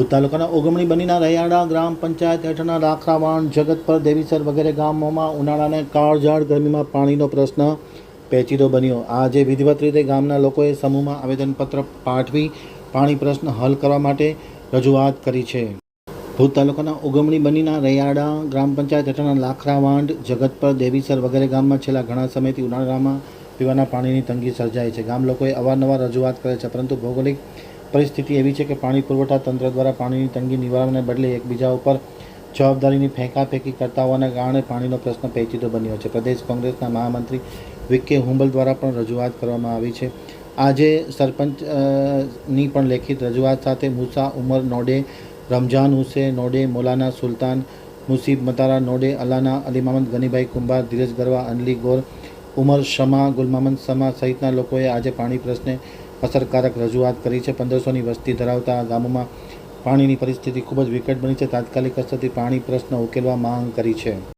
ભુજ તાલુકાના ઓગમણી બનીના રૈયાડા ગ્રામ પંચાયત હેઠળના લાખરાવાણ, જગતપર, દેવીસર વગેરે ગામોમાં ઉનાળાને કાળઝાળ ગરમીમાં પાણીનો પ્રશ્ન પેચીદો બન્યો. આજે વિધિવત રીતે ગામના લોકોએ સમૂહમાં આવેદનપત્ર પાઠવી પાણી પ્રશ્ન હલ કરવા માટે રજૂઆત કરી છે. ભુજ તાલુકાના ઓગમણી બનીના રૈયાડા ગ્રામ પંચાયત હેઠળના લાખરાવાણ, જગતપર, દેવીસર વગેરે ગામમાં છેલ્લા ઘણા સમયથી ઉનાળામાં પીવાના પાણીની તંગી સર્જાય છે. ગામ લોકોએ અવારનવાર રજૂઆત કરે છે, પરંતુ ભૌગોલિક પરિસ્થિતિ એવી છે કે પાણી પુરવઠા તંત્ર દ્વારા પાણીની તંગી નિવારવાને બદલે એકબીજા ઉપર જવાબદારીની ફેંકાફેંકી કરતા હોવાને કારણે પાણીનો પ્રશ્ન પેચીદો બન્યો છે. પ્રદેશ કોંગ્રેસના મહામંત્રી વિકે હુંબલ દ્વારા પણ રજૂઆત કરવામાં આવી છે. આજે સરપંચની પણ લેખિત રજૂઆત સાથે મુસા ઉમર નોડે, રમજાન હુસેન નોડે, મૌલાના સુલતાન, મુસીબ મતારા નોડે, અલાના અલીમામદ, ગનીભાઈ કુંભાર, ધીરજ ગરવા, અનલી ગોર, ઉમર શમા, ગુલમામદ સમા સહિતના લોકોએ આજે પાણી પ્રશ્ને અસરકારક રજૂઆત કરી છે. 1500ની વસ્તી ધરાવતા આ ગામોમાં પાણીની પરિસ્થિતિ ખૂબ જ વિકટ બની છે. તાત્કાલિક અસરથી પાણી પ્રશ્ન ઉકેલવા માંગ કરી છે.